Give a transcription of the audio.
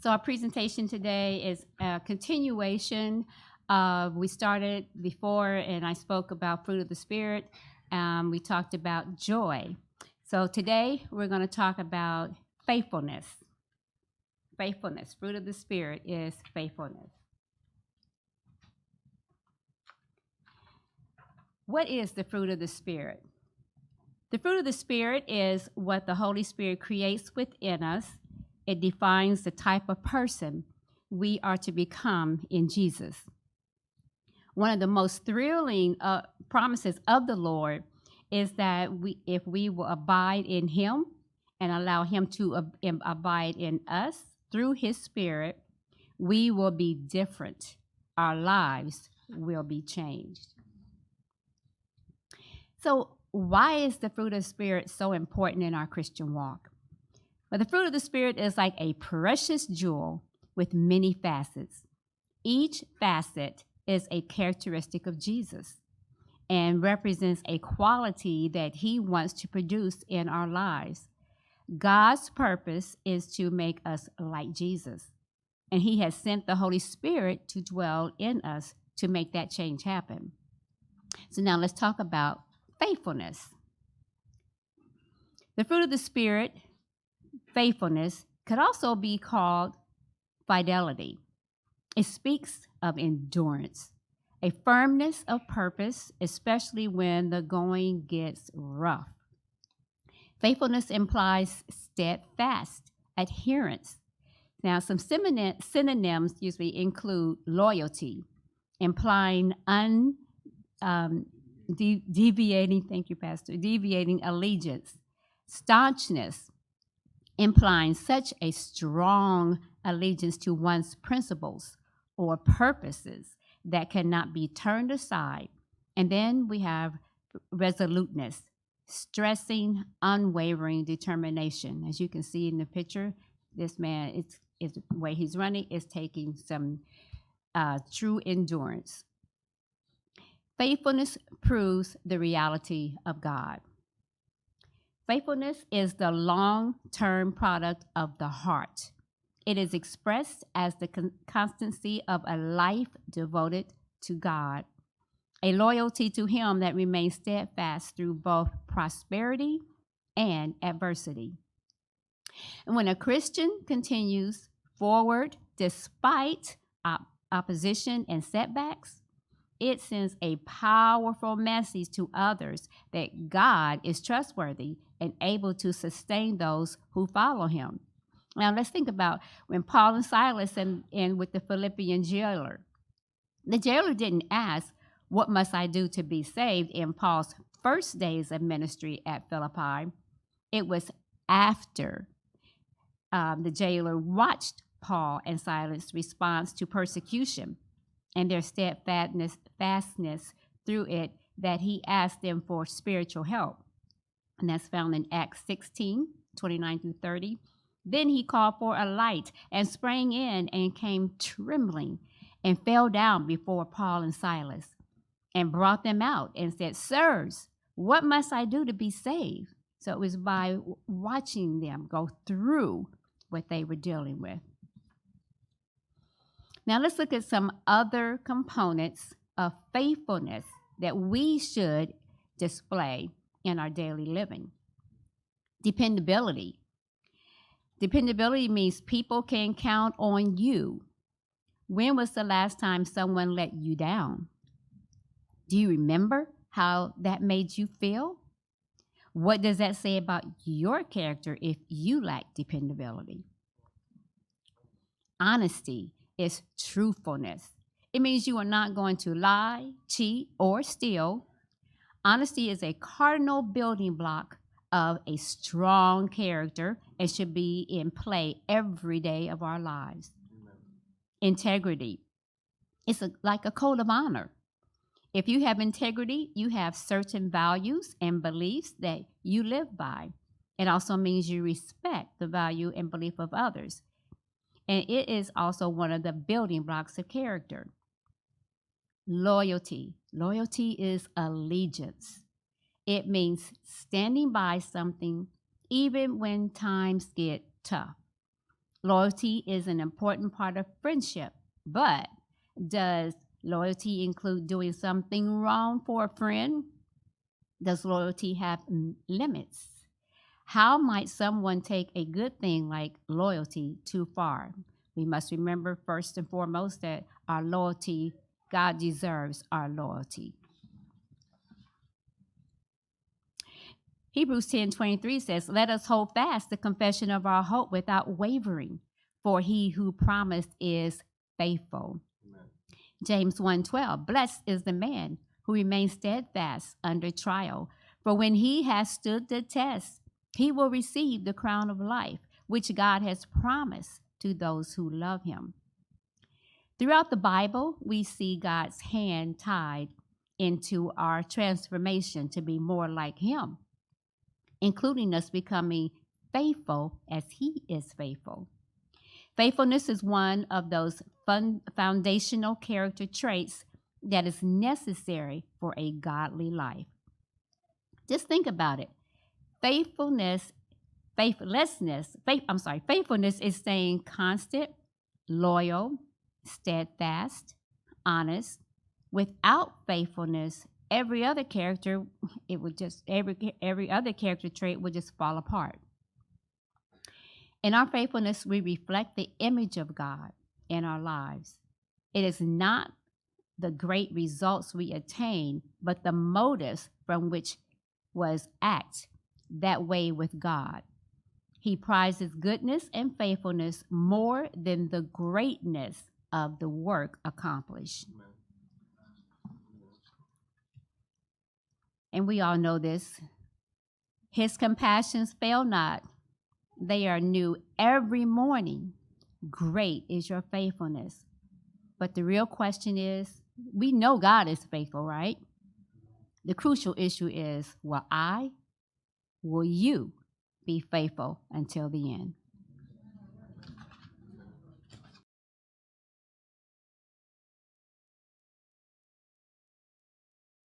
So our presentation today is a continuation of, we started before and I spoke about fruit of the Spirit. We talked about joy. So today we're going to talk about faithfulness. Faithfulness. Fruit of the Spirit is faithfulness. What is the fruit of the Spirit? The fruit of the Spirit is what the Holy Spirit creates within us. It defines the type of person we are to become in Jesus. One of the most thrilling promises of the Lord is that if we will abide in Him and allow Him to abide in us through His Spirit, we will be different. Our lives will be changed. So, why is the fruit of the Spirit so important in our Christian walk? Well, the fruit of the Spirit is like a precious jewel with many facets. Each facet is a characteristic of Jesus and represents a quality that He wants to produce in our lives. God's purpose is to make us like Jesus, and He has sent the Holy Spirit to dwell in us to make that change happen. So now let's talk about faithfulness. The fruit of the Spirit, faithfulness, could also be called fidelity. It speaks of endurance, a firmness of purpose, especially when the going gets rough. Faithfulness implies steadfast adherence. Now, some synonyms include loyalty, implying deviating, thank you, Pastor, deviating allegiance. Staunchness, implying such a strong allegiance to one's principles or purposes that cannot be turned aside. And then we have resoluteness, stressing unwavering determination. As you can see in the picture, this man, it's the way he's running is taking some true endurance. Faithfulness proves the reality of God. Faithfulness is the long-term product of the heart. It is expressed as the constancy of a life devoted to God, a loyalty to Him that remains steadfast through both prosperity and adversity. And when a Christian continues forward despite opposition and setbacks, it sends a powerful message to others that God is trustworthy and able to sustain those who follow Him. Now, let's think about when Paul and Silas and with the Philippian jailer. The jailer didn't ask, "What must I do to be saved?" in Paul's first days of ministry at Philippi. It was after the jailer watched Paul and Silas' response to persecution and their steadfastness through it that he asked them for spiritual help. And that's found in Acts 16:29-30. Then he called for a light and sprang in and came trembling and fell down before Paul and Silas and brought them out and said, "Sirs, what must I do to be saved?" So it was by watching them go through what they were dealing with. Now let's look at some other components of faithfulness that we should display in our daily living. Dependability. Dependability means people can count on you. When was the last time someone let you down? Do you remember how that made you feel? What does that say about your character if you lack dependability? Honesty is truthfulness. It means you are not going to lie, cheat, or steal. Honesty is a cardinal building block of a strong character and should be in play every day of our lives. Amen. Integrity. It's like a code of honor. If you have integrity, you have certain values and beliefs that you live by. It also means you respect the value and belief of others. And it is also one of the building blocks of character. Loyalty. Loyalty is allegiance. It means standing by something even when times get tough. Loyalty is an important part of friendship, but does loyalty include doing something wrong for a friend? Does loyalty have limits? How might someone take a good thing like loyalty too far? We must remember first and foremost that our loyalty, God deserves our loyalty. Hebrews 10:23 says, "Let us hold fast the confession of our hope without wavering, for he who promised is faithful." Amen. James 1:12, "Blessed is the man who remains steadfast under trial, for when he has stood the test, he will receive the crown of life, which God has promised to those who love him." Throughout the Bible, we see God's hand tied into our transformation to be more like him, including us becoming faithful as he is faithful. Faithfulness is one of those foundational character traits that is necessary for a godly life. Just think about it. Faithfulness is staying constant, loyal, steadfast, honest. Without faithfulness, every other character every other character trait would just fall apart. In our faithfulness, we reflect the image of God in our lives. It is not the great results we attain, but the motives from which was act that way with God. He prizes goodness and faithfulness more than the greatness of the work accomplished. Amen. And we all know this. His compassions fail not. They are new every morning. Great is your faithfulness. But the real question is, we know God is faithful, right? The crucial issue is, will you be faithful until the end?